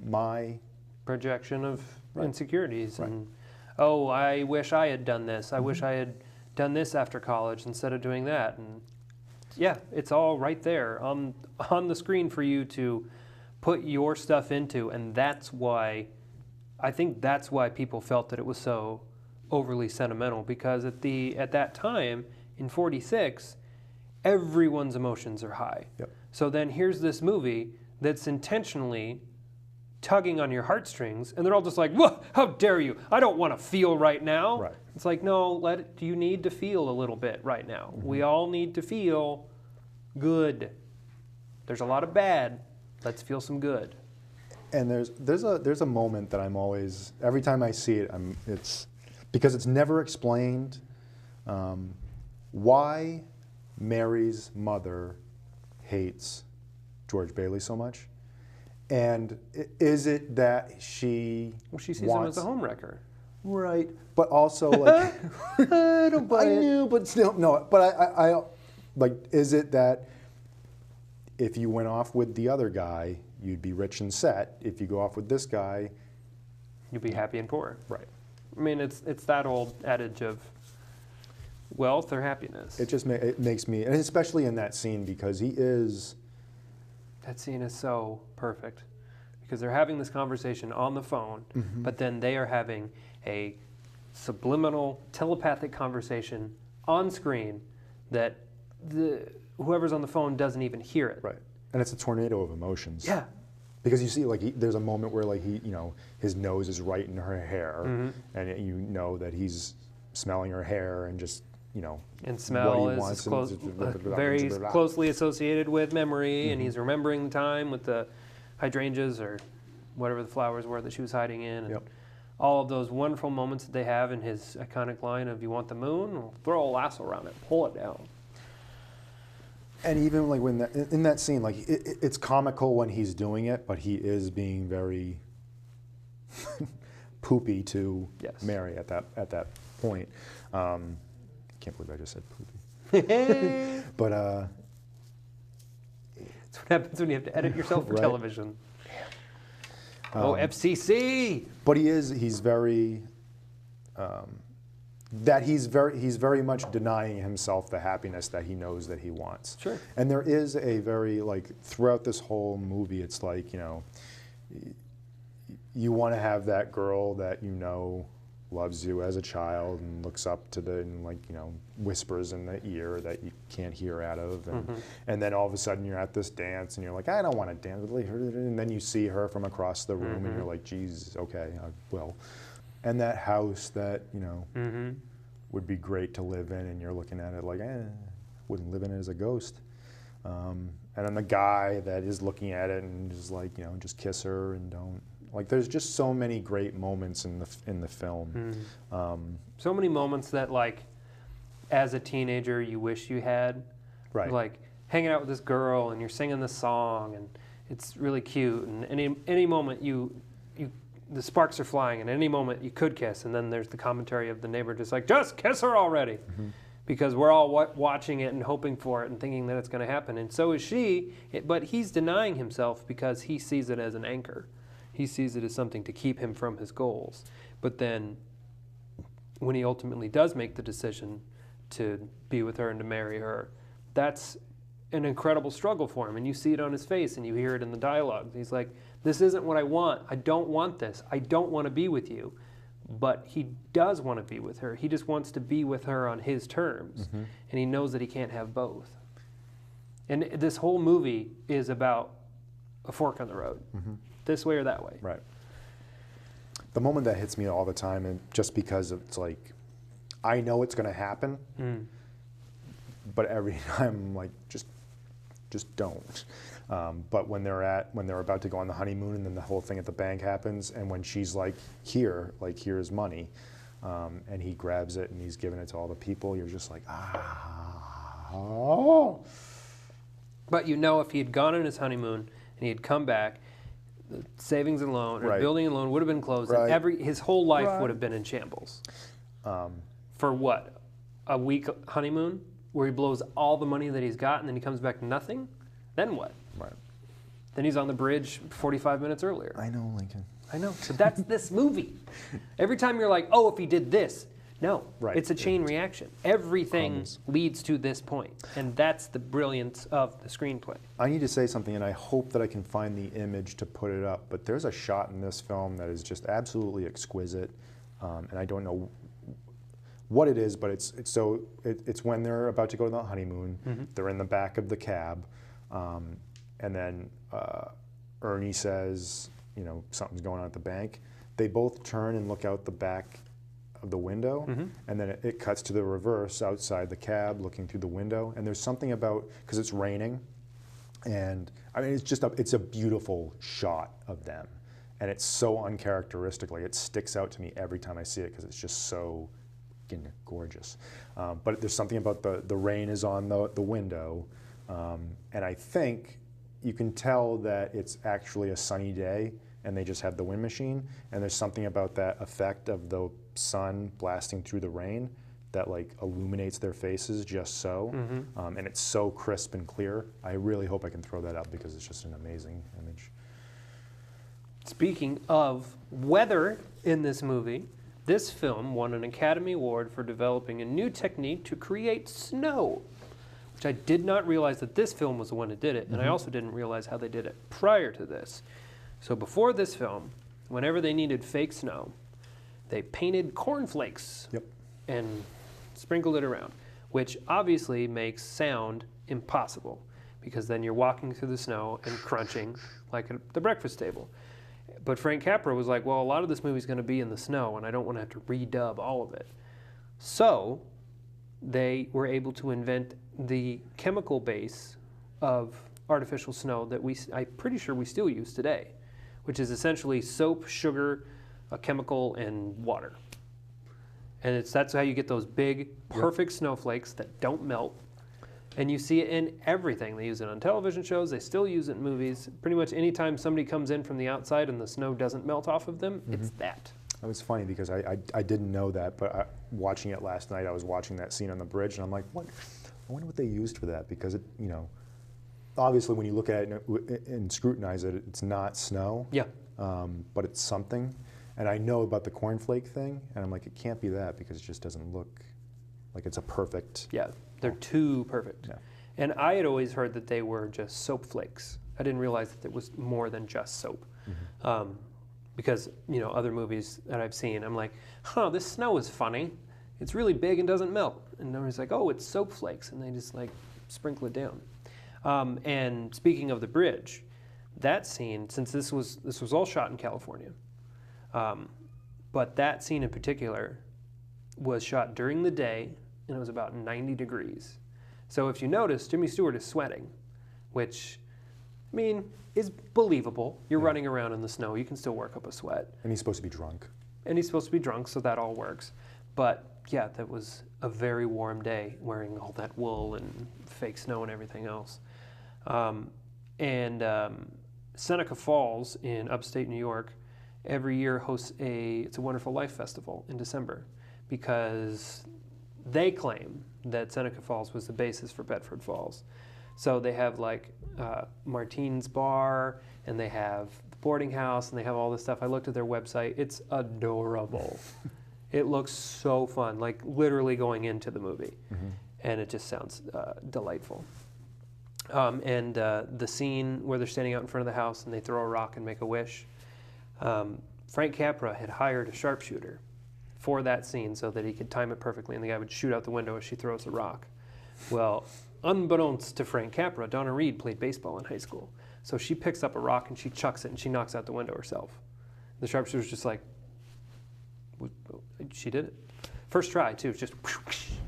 my projection of insecurities. Right. And, oh, I wish I had done this. I wish I had done this after college instead of doing that. And yeah, it's all right there on the screen for you to put your stuff into. And I think that's why people felt that it was so overly sentimental, because at that time in 46, everyone's emotions are high. Yep. So then here's this movie that's intentionally tugging on your heartstrings, and they're all just like, "Whoa, how dare you? I don't want to feel right now." Right. It's like, no, you need to feel a little bit right now. We all need to feel good. There's a lot of bad. Let's feel some good. And there's a moment that I'm always, every time I see it, it's because it's never explained why Mary's mother hates George Bailey so much. And is it that she sees him as a homewrecker. Right, but also like I don't buy it. I knew, but still no. But I like, is it that if you went off with the other guy, you'd be rich and set? If you go off with this guy, you'd be happy and poor. Right. I mean, it's that old adage of wealth or happiness. It just it makes me, and especially in that scene, because he is. That scene is so perfect, because they're having this conversation on the phone, but then they are having a subliminal, telepathic conversation on screen that whoever's on the phone doesn't even hear it. Right, and it's a tornado of emotions. Yeah. Because you see, like, there's a moment where, like, his nose is right in her hair, and you know that he's smelling her hair and just, And smell is very closely associated with memory, and he's remembering the time with the hydrangeas or whatever the flowers were that she was hiding in. And all of those wonderful moments that they have in his iconic line of, "You want the moon? Well, throw a lasso around it, pull it down." And even like when in that scene, like it's comical when he's doing it, but he is being very poopy to Mary at that point. Can't believe I just said poopy. But that's what happens when you have to edit yourself for television. FCC. But he's very. He's very much denying himself the happiness that he knows that he wants. Sure. And there is a very, like, throughout this whole movie, it's like, you want to have that girl that loves you as a child and looks up to and whispers in the ear that you can't hear out of, and then all of a sudden you're at this dance and you're like, I don't want to dance with her, and then you see her from across the room and you're like, geez, okay, I will. And that house that, would be great to live in, and you're looking at it like, wouldn't live in it as a ghost. And then the guy that is looking at it and is like, just kiss her and don't. Like, there's just so many great moments in the film. So many moments that, like, as a teenager, you wish you had. Right. Like, hanging out with this girl and you're singing this song and it's really cute, and any moment the sparks are flying, and any moment you could kiss, and then there's the commentary of the neighbor just like, just kiss her already. Because we're all watching it and hoping for it and thinking that it's going to happen. And so is she, but he's denying himself because he sees it as an anchor. He sees it as something to keep him from his goals. But then when he ultimately does make the decision to be with her and to marry her, that's an incredible struggle for him. And you see it on his face and you hear it in the dialogue. He's like, this isn't what I want. I don't want this. I don't want to be with you. But he does want to be with her. He just wants to be with her on his terms. And he knows that he can't have both. And this whole movie is about a fork on the road. This way or that way. Right. The moment that hits me all the time, and just because it's like, I know it's going to happen, but every time I'm like, just don't. But when they're about to go on the honeymoon, and then the whole thing at the bank happens, and when she's like, here's money, and he grabs it and he's giving it to all the people, you're just like, oh. But if he had gone on his honeymoon and he had come back, the savings and loan, or building and loan would have been closed, and his whole life would have been in shambles. For what? A week honeymoon where he blows all the money that he's got and then he comes back nothing? Then what? Right. Then he's on the bridge 45 minutes earlier. I know, Lincoln. I know. So that's this movie. Every time you're like, oh, if he did this. No, Right. It's a chain reaction. Everything Crumbles. leads to this point. And that's the brilliance of the screenplay. I need to say something, and I hope that I can find the image to put it up, but there's a shot in this film that is just absolutely exquisite, and I don't know what it is, but it's when they're about to go to the honeymoon. They're in the back of the cab, and then Ernie says, you know, something's going on at the bank. They both turn and look out the back of the window, and then it cuts to the reverse outside the cab looking through the window, and there's something about, because it's raining, and I mean it's a beautiful shot of them, and it's so uncharacteristic. Like, it sticks out to me every time I see it because it's just so gorgeous. But there's something about the rain is on the window, and I think you can tell that it's actually a sunny day and they just have the wind machine, and there's something about that effect of the sun blasting through the rain that like illuminates their faces just so, and it's so crisp and clear. I really hope I can throw that up because it's just an amazing image. Speaking of weather in this movie, this film won an Academy Award for developing a new technique to create snow, which I did not realize that this film was the one that did it, and I also didn't realize how they did it prior to this. So before this film, whenever they needed fake snow, they painted cornflakes and sprinkled it around, which obviously makes sound impossible because then you're walking through the snow and crunching like at the breakfast table. But Frank Capra was like, well, a lot of this movie's going to be in the snow, and I don't want to have to redub all of it. So they were able to invent the chemical base of artificial snow that I'm pretty sure we still use today, which is essentially soap, sugar, a chemical, and water. And that's how you get those big, perfect snowflakes that don't melt. And you see it in everything. They use it on television shows. They still use it in movies. Pretty much anytime somebody comes in from the outside and the snow doesn't melt off of them, it's that. It was funny because I didn't know that, but watching it last night, I was watching that scene on the bridge, and I'm like, what? I wonder what they used for that, because it, you know, obviously when you look at it and scrutinize it, it's not snow. Yeah. But it's something. And I know about the cornflake thing, and I'm like, it can't be that because it just doesn't look like it's a perfect. Yeah, they're too perfect. Yeah. And I had always heard that they were just soap flakes. I didn't realize that it was more than just soap. Because, you know, other movies that I've seen, I'm like, this snow is funny. It's really big and doesn't melt. And everyone's like, oh, it's soap flakes. And they just like sprinkle it down. And speaking of the bridge, that scene, since this was all shot in California, but that scene in particular was shot during the day, and it was about 90 degrees. So if you notice, Jimmy Stewart is sweating, which, I mean, is believable. You're running around in the snow. You can still work up a sweat. And he's supposed to be drunk. And he's supposed to be drunk, so that all works. But yeah, that was a very warm day, wearing all that wool and fake snow and everything else. Seneca Falls in upstate New York every year hosts It's a Wonderful Life festival in December, because they claim that Seneca Falls was the basis for Bedford Falls. So they have like Martine's Bar, and they have the boarding house, and they have all this stuff. I looked at their website. It's adorable. It looks so fun, like literally going into the movie. And it just sounds delightful. The scene where they're standing out in front of the house and they throw a rock and make a wish, Frank Capra had hired a sharpshooter for that scene so that he could time it perfectly, and the guy would shoot out the window as she throws a rock. Well, unbeknownst to Frank Capra, Donna Reed played baseball in high school. So she picks up a rock and she chucks it and she knocks out the window herself. The sharpshooter's just like, she did it. First try, too, just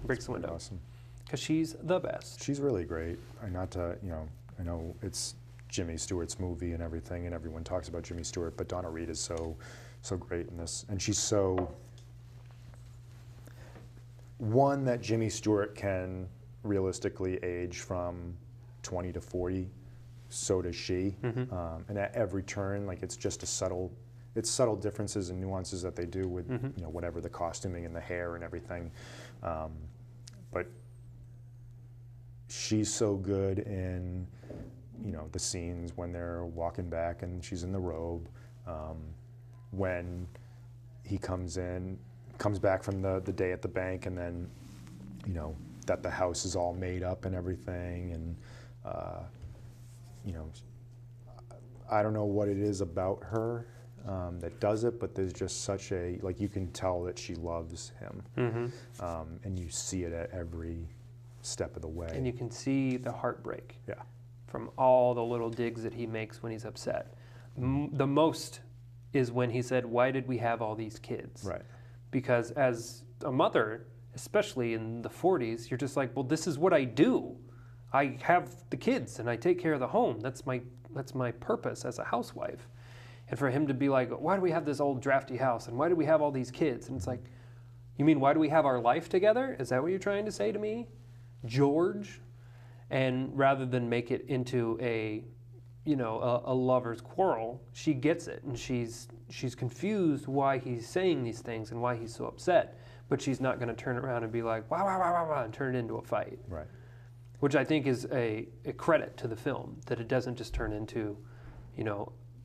breaks the window. Awesome. Because she's the best. She's really great. Not to, you know, I know it's Jimmy Stewart's movie and everything, and everyone talks about Jimmy Stewart, but Donna Reed is so great in this. And she's so, one that Jimmy Stewart can realistically age from 20 to 40, so does she. And at every turn, like, it's just subtle differences and nuances that they do with, you know, whatever the costuming and the hair and everything. But she's so good in the scenes when they're walking back and she's in the robe, when he comes back from the day at the bank, and then, that the house is all made up and everything, and, I don't know what it is about her that does it, but there's just such a, you can tell that she loves him, and you see it at every step of the way. And you can see the heartbreak. Yeah. From all the little digs that he makes when he's upset. The most is when he said, "Why did we have all these kids?" Right. Because as a mother, especially in the 40s, you're just like, well, this is what I do. I have the kids and I take care of the home. That's my purpose as a housewife. And for him to be like, why do we have this old drafty house? And why do we have all these kids? And it's like, you mean why do we have our life together? Is that what you're trying to say to me, George? And rather than make it into a lover's quarrel, she gets it, and she's confused why he's saying these things and why he's so upset. But she's not going to turn around and be like, wah, wah, wah, wah, wah, and turn it into a fight. Right. Which I think is a credit to the film, that it doesn't just turn into,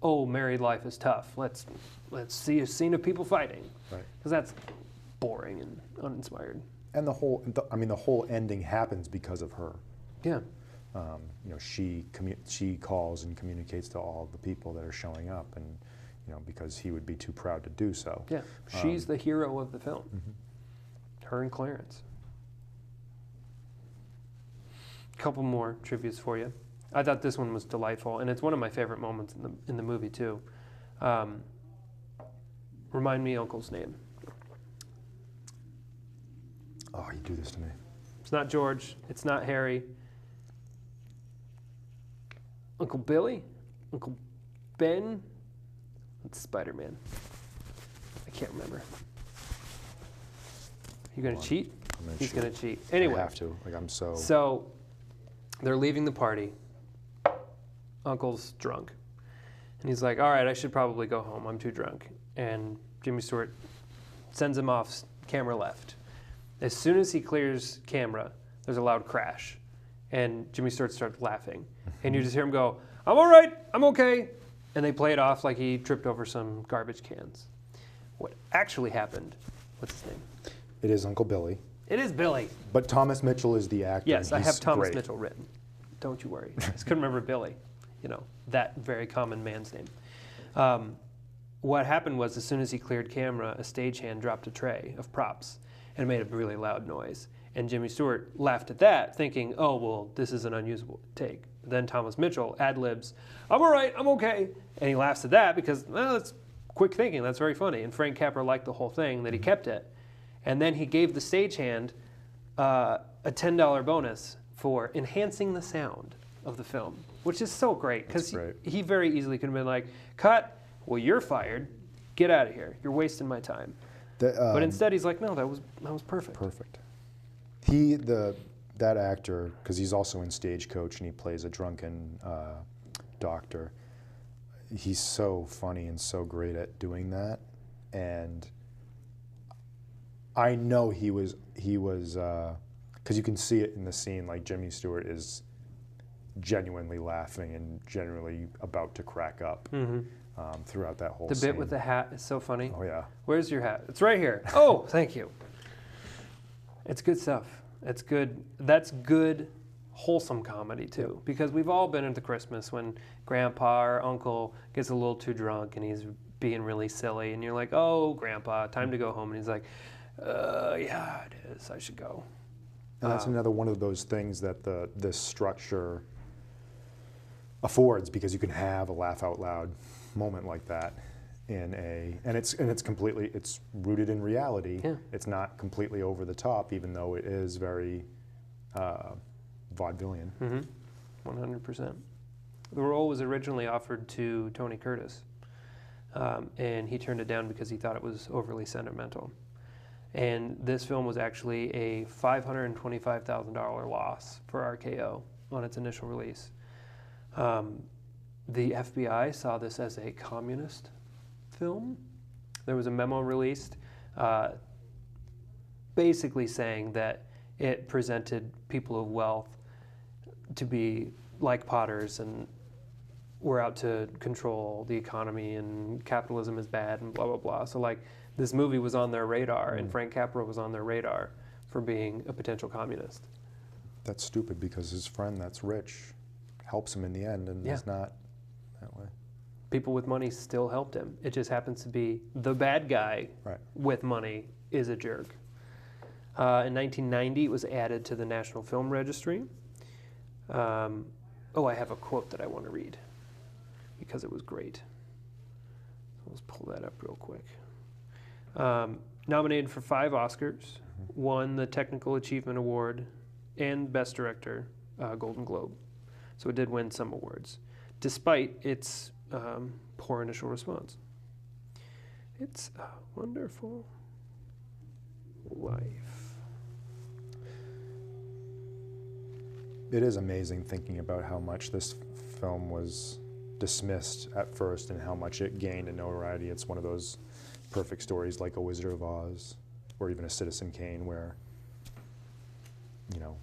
oh, married life is tough. Let's see a scene of people fighting. Right. Because that's boring and uninspired. And the whole ending happens because of her. Yeah. She calls and communicates to all the people that are showing up, and because he would be too proud to do so. Yeah. She's the hero of the film. Her and Clarence. A couple more trivias for you. I thought this one was delightful, and it's one of my favorite moments in the movie too. Remind me Uncle's name. Oh, you do this to me. It's not George. It's not Harry. Uncle Billy? Uncle Ben? It's Spider-Man. I can't remember. You gonna cheat? He's gonna cheat. Anyway. I have to. I'm so... So, they're leaving the party. Uncle's drunk. And he's like, all right, I should probably go home. I'm too drunk. And Jimmy Stewart sends him off, camera left. As soon as he clears camera, there's a loud crash. And Jimmy Stewart starts laughing. And you just hear him go, I'm all right, I'm okay. And they play it off like he tripped over some garbage cans. What actually happened, what's his name? It is Uncle Billy. It is Billy. But Thomas Mitchell is the actor. Yes, I have Thomas great. Mitchell written. Don't you worry. I just couldn't remember Billy. That very common man's name. What happened was, as soon as he cleared camera, a stagehand dropped a tray of props and it made a really loud noise. And Jimmy Stewart laughed at that, thinking, oh, well, this is an unusable take. Then Thomas Mitchell ad-libs, I'm all right, I'm okay. And he laughs at that because, well, that's quick thinking, that's very funny. And Frank Capra liked the whole thing, that he kept it. And then he gave the stagehand a $10 bonus for enhancing the sound of the film, which is so great, because he very easily could have been like, cut, well, you're fired, get out of here, you're wasting my time. But instead he's like, no, that was perfect. Perfect. That actor, because he's also in Stagecoach and he plays a drunken doctor, he's so funny and so great at doing that. And I know he was, because you can see it in the scene, like Jimmy Stewart is genuinely laughing and genuinely about to crack up throughout that whole scene. The bit with the hat is so funny. Oh, yeah. Where's your hat? It's right here. Oh, thank you. It's good stuff. It's good. That's good, wholesome comedy, too. Because we've all been at the Christmas when Grandpa or Uncle gets a little too drunk and he's being really silly. And you're like, oh, Grandpa, time to go home. And he's like, yeah, it is. I should go. And that's another one of those things that this structure affords, because you can have a laugh out loud moment like that and it's completely, it's rooted in reality. Yeah. It's not completely over the top, even though it is very vaudevillian. 100%. The role was originally offered to Tony Curtis, and he turned it down because he thought it was overly sentimental. And this film was actually a $525,000 loss for RKO on its initial release. The FBI saw this as a communist film. There was a memo released basically saying that it presented people of wealth to be like Potters, and we're out to control the economy, and capitalism is bad, and blah, blah, blah. So, like, this movie was on their radar, and Frank Capra was on their radar for being a potential communist. That's stupid because his friend that's rich helps him in the end, and is not that way. People with money still helped him. It just happens to be the bad guy with money is a jerk. In 1990, it was added to the National Film Registry. I have a quote that I want to read because it was great. Let's pull that up real quick. Nominated for 5 Oscars, won the Technical Achievement Award and Best Director, Golden Globe. So it did win some awards, despite its poor initial response. It's a Wonderful Life. It is amazing thinking about how much this film was dismissed at first and how much it gained in notoriety. It's one of those perfect stories like A Wizard of Oz or even A Citizen Kane where, you know,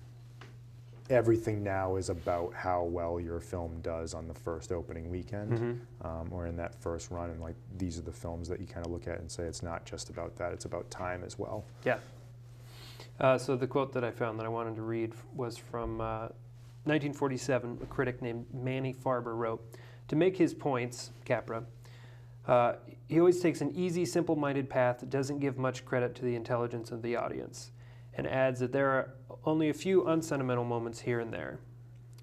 everything now is about how well your film does on the first opening weekend or in that first run. And like these are the films that you kind of look at and say it's not just about that, it's about time as well. Yeah. So the quote that I found that I wanted to read was from 1947. A critic named Manny Farber wrote, "To make his points, Capra, he always takes an easy, simple-minded path that doesn't give much credit to the intelligence of the audience, and adds that there are only a few unsentimental moments here and there,"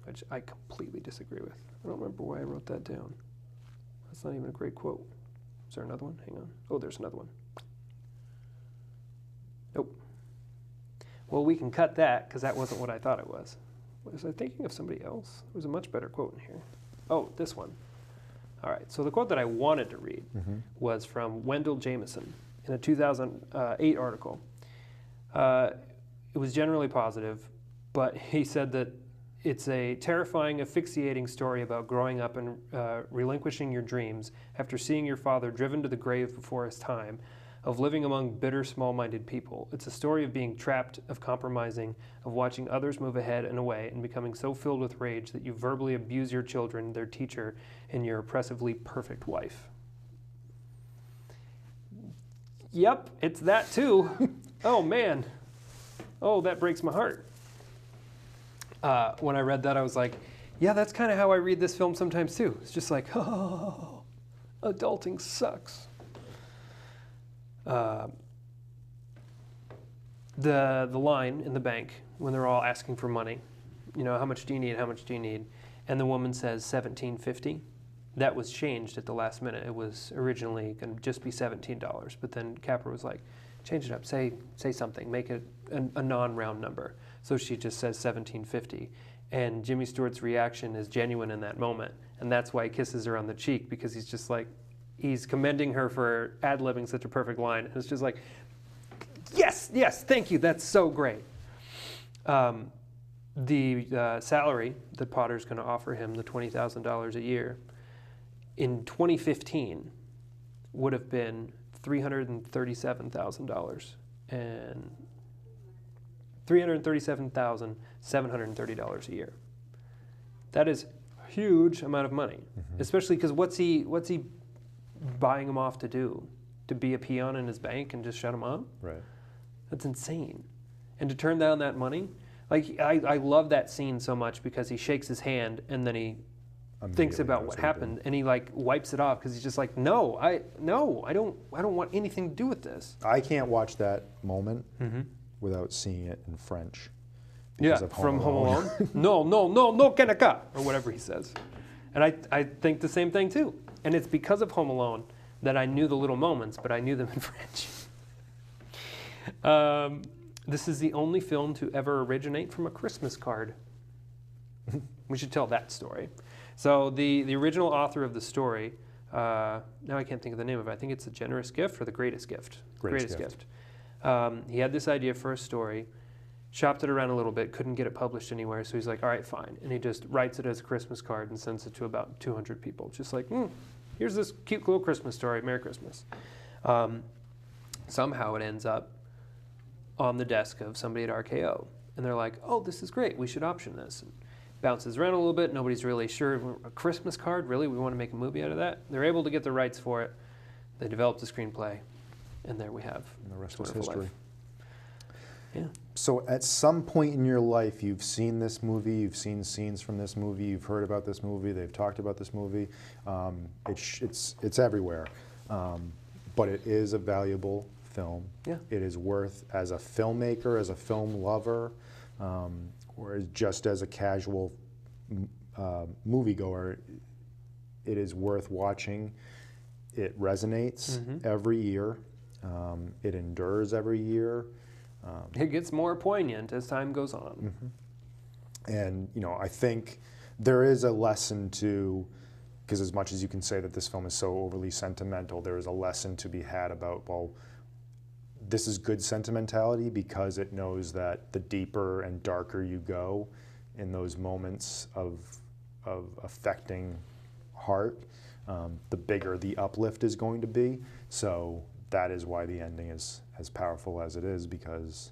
which I completely disagree with. I don't remember why I wrote that down. That's not even a great quote. Is there another one? Hang on. Oh, there's another one. Nope. Well, we can cut that because that wasn't what I thought it was. Was I thinking of somebody else? There was a much better quote in here. Oh, this one. All right, so the quote that I wanted to read was from Wendell Jameson in a 2008 article. It was generally positive, but he said that it's a terrifying, asphyxiating story about growing up and relinquishing your dreams after seeing your father driven to the grave before his time, of living among bitter, small-minded people. It's a story of being trapped, of compromising, of watching others move ahead and away, and becoming so filled with rage that you verbally abuse your children, their teacher, and your oppressively perfect wife. Yep, it's that too. Oh, man. Oh, that breaks my heart. When I read that, I was like, yeah, that's kind of how I read this film sometimes too. It's just like, oh, adulting sucks. The line in the bank when they're all asking for money, you know, how much do you need? How much do you need? And the woman says $17.50. That was changed at the last minute. It was originally going to just be $17, but then Capra was like, change it up. Say something. Make it a non-round number. So she just says $17.50, and Jimmy Stewart's reaction is genuine in that moment, and that's why he kisses her on the cheek, because he's just like, he's commending her for ad-libbing such a perfect line. And it's just like, yes, thank you, that's so great. The salary that Potter's going to offer him, the $20,000 a year, in 2015 would have been $337,000 and $337,730 a year. That is a huge amount of money, especially because what's he buying him off to do? To be a peon in his bank and just shut him up? Right. That's insane. And to turn down that money, like I love that scene so much because he shakes his hand and then he thinks about what happened and he like wipes it off because he's just like, no, I don't want anything to do with this. I can't watch that moment without seeing it in French. Yeah, from Home Alone. No, Kanaka, or whatever he says. And I think the same thing too. And it's because of Home Alone that I knew the little moments, but I knew them in French. This is the only film to ever originate from a Christmas card. We should tell that story. So the original author of the story, now I can't think of the name of it. I think it's The Generous Gift or The Greatest Gift. Greatest Gift. He had this idea for a story, shopped it around a little bit, couldn't get it published anywhere, so he's like, all right, fine. And he just writes it as a Christmas card and sends it to about 200 people. Just like, here's this cute little Christmas story, Merry Christmas. Somehow it ends up on the desk of somebody at RKO. And they're like, oh, this is great, we should option this. bounces around a little bit. Nobody's really sure. A Christmas Card, really? We want to make a movie out of that? They're able to get the rights for it. They developed a screenplay, and there we have And the rest It's a is Wonderful history. Life. Yeah. So at some point in your life, you've seen this movie, you've seen scenes from this movie, you've heard about this movie, they've talked about this movie. It's everywhere. But it is a valuable film. Yeah. It is worth, as a filmmaker, as a film lover, or just as a casual moviegoer, it is worth watching. It resonates every year. It endures every year. It gets more poignant as time goes on. And, you know, I think there is a lesson to, because as much as you can say that this film is so overly sentimental, there is a lesson to be had about, well, this is good sentimentality because it knows that the deeper and darker you go in those moments of affecting heart, the bigger the uplift is going to be. So that is why the ending is as powerful as it is, because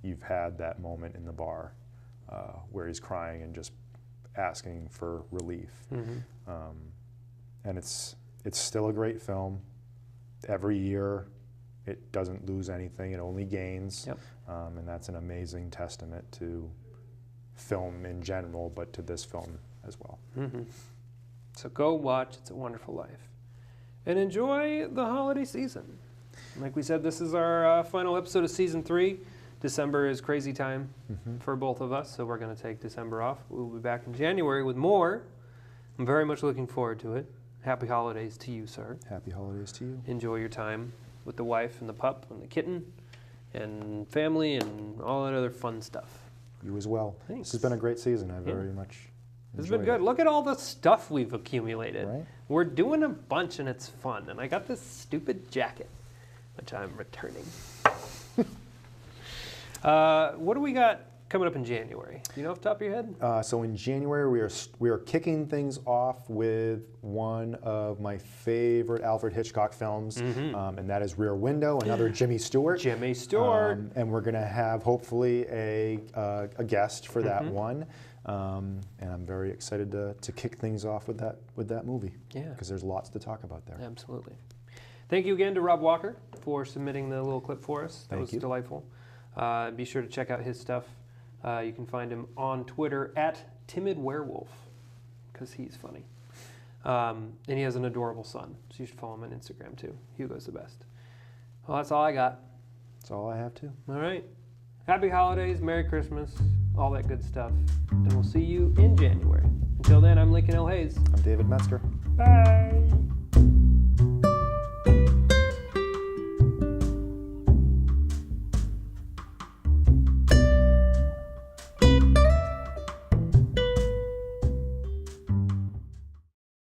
you've had that moment in the bar where he's crying and just asking for relief. And it's still a great film. Every year, it doesn't lose anything, it only gains. Yep. And that's an amazing testament to film in general, but to this film as well. So go watch It's a Wonderful Life and enjoy the holiday season. Like we said, this is our final episode of season 3. December is crazy time for both of us, so we're going to take December off. We'll be back in January with more. I'm very much looking forward to it. Happy holidays to you, sir. Happy holidays to you. Enjoy your time with the wife and the pup and the kitten and family and all that other fun stuff. You as well. Thanks. This has been a great season. I very much It's been enjoyed good. it. Look at all the stuff we've accumulated. Right. We're doing a bunch and it's fun. And I got this stupid jacket, which I'm returning. What do we got coming up in January? Do you know off the top of your head? So in January, we are kicking things off with one of my favorite Alfred Hitchcock films, and that is Rear Window, another Jimmy Stewart. Jimmy Stewart. And we're going to have, hopefully, a guest for that one. And I'm very excited to kick things off with that movie. Yeah. Because there's lots to talk about there. Absolutely. Thank you again to Rob Walker for submitting the little clip for us. That was you. delightful. Be sure to check out his stuff. You can find him on Twitter at Timid Werewolf, because he's funny. And he has an adorable son, so you should follow him on Instagram too. Hugo's the best. Well, that's all I got. That's all I have to. All right. Happy holidays, Merry Christmas, all that good stuff. And we'll see you in January. Until then, I'm Lincoln L. Hayes. I'm David Metzger. Bye.